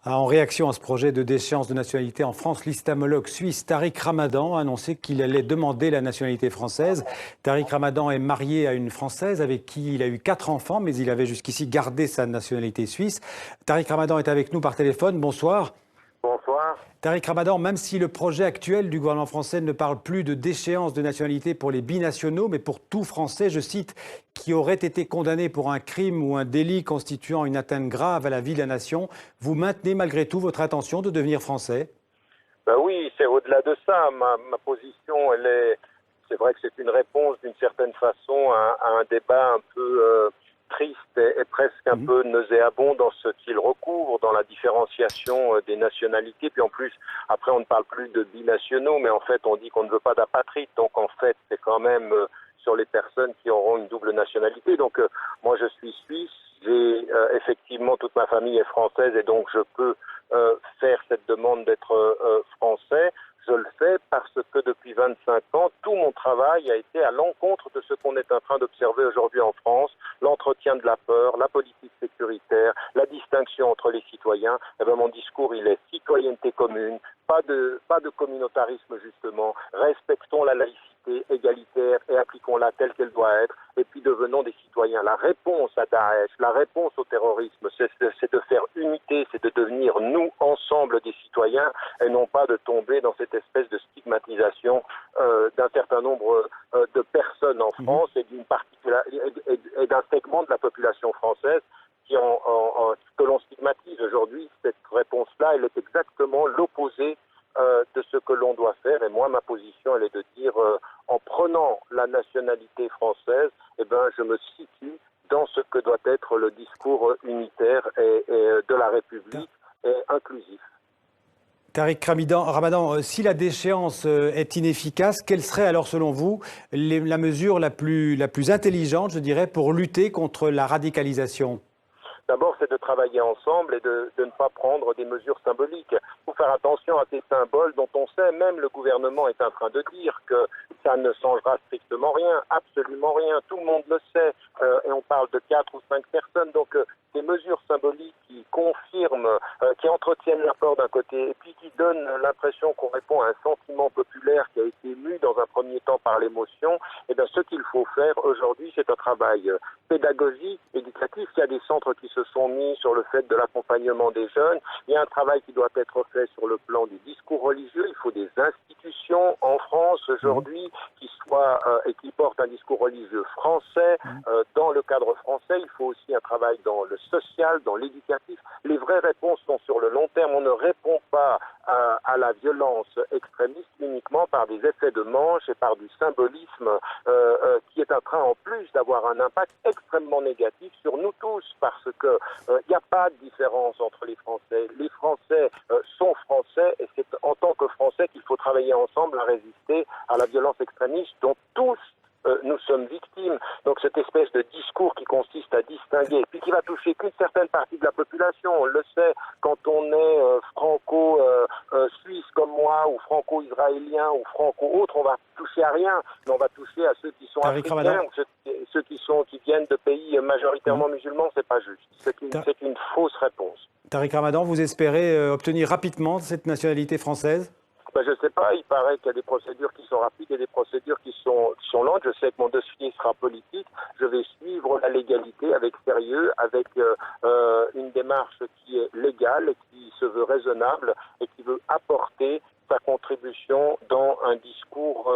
En réaction à ce projet de déchéance de nationalité en France, l'islamologue suisse Tariq Ramadan a annoncé qu'il allait demander la nationalité française. Tariq Ramadan est marié à une Française avec qui il a eu 4 enfants, mais il avait jusqu'ici gardé sa nationalité suisse. Tariq Ramadan est avec nous par téléphone. Bonsoir. Bonsoir. Tariq Ramadan, même si le projet actuel du gouvernement français ne parle plus de déchéance de nationalité pour les binationaux, mais pour tout Français, je cite, qui aurait été condamné pour un crime ou un délit constituant une atteinte grave à la vie de la nation, vous maintenez malgré tout votre intention de devenir français? Ben oui, c'est au-delà de ça. Ma position, c'est vrai que c'est une réponse d'une certaine façon à un débat un peu triste et presque un peu nauséabond dans ce qu'il recouvre, dans la différenciation des nationalités. Puis en plus, après, on ne parle plus de binationaux, mais en fait, on dit qu'on ne veut pas d'apatrides. Donc en fait, c'est quand même sur les personnes qui auront une double nationalité. Donc moi, je suis suisse. J'ai effectivement, toute ma famille est française et donc je peux faire cette demande d'être français. Je le fais parce que depuis 25 ans, tout mon travail a été à l'encontre de ce qu'on est en train d'observer aujourd'hui en France, l'entretien de la peur, la politique sécuritaire, la distinction entre les citoyens. Eh bien, mon discours, il est citoyenneté commune, pas de communautarisme justement, respectons la laïcité égalitaire et appliquons-la telle qu'elle doit être, et puis devenons des citoyens. La réponse à Daesh, la réponse au terrorisme, c'est de faire unité, c'est de devenir nous ensemble des citoyens et non pas de tomber dans cette espèce de stigmatisation d'un certain nombre de personnes en France et et d'un segment de la population française que l'on stigmatise aujourd'hui. Cette réponse-là, elle est exactement l'opposé de ce que l'on doit faire. Et moi, ma position, elle est de dire, en prenant la nationalité française, eh ben, je me situe dans ce que doit être le discours unitaire et de la République et inclusif. Tariq Ramadan, si la déchéance est inefficace, quelle serait alors selon vous la mesure la plus intelligente, je dirais, pour lutter contre la radicalisation? D'abord, c'est de travailler ensemble et de ne pas prendre des mesures symboliques. Il faut faire attention à ces symboles dont on sait, même le gouvernement est en train de dire que ça ne changera strictement rien, absolument rien. Tout le monde le sait et on parle de 4 ou 5 personnes. Donc, des mesures symboliques qui confirment, qui entretiennent la peur d'un côté et puis qui donnent l'impression qu'on répond à un sentiment populaire qui a été mu dans un premier temps par l'émotion. Eh bien, ce qu'il faut faire aujourd'hui, c'est un travail pédagogique, éducatif. Il y a des centres qui se sont mis sur le fait de l'accompagnement des jeunes. Il y a un travail qui doit être fait sur le plan du discours religieux. Il faut des institutions en France aujourd'hui et qui portent un discours religieux français dans le cadre français. Il faut aussi un travail dans le social, dans l'éducatif. Les vraies réponses sont sur le long terme. On ne répond pas à la violence extrémiste uniquement par des effets de manche et par du symbolisme qui est en train en plus d'avoir un impact extrêmement négatif sur nous tous parce que il n'y a pas de différence entre les Français. Les Français sont Français et c'est en tant que Français qu'il faut travailler ensemble à résister à la violence extrémiste dont tous nous sommes victimes. Donc cette espèce de discours qui consiste à distinguer, puis qui va toucher qu'une certaine partie de la population, on le sait, quand on est franco-suisse comme moi, ou franco-israélien, ou franco-autre, on va toucher à rien, mais on va toucher à ceux qui sont africains, ceux qui viennent de pays majoritairement musulmans, c'est pas juste. C'est une fausse réponse. Tariq Ramadan, vous espérez obtenir rapidement cette nationalité française? Ben, je ne sais pas, il paraît qu'il y a des procédures qui sont rapides et des procédures qui sont lentes. Je sais que mon dossier sera politique. Je vais suivre la légalité avec sérieux, avec une démarche qui est légale, qui se veut raisonnable et qui veut apporter sa contribution dans un discours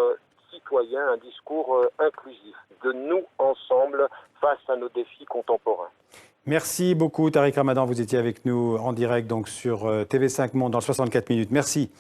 citoyen, un discours inclusif, de nous ensemble face à nos défis contemporains. Merci beaucoup Tariq Ramadan, vous étiez avec nous en direct donc sur TV5 Monde dans le 64 minutes. Merci.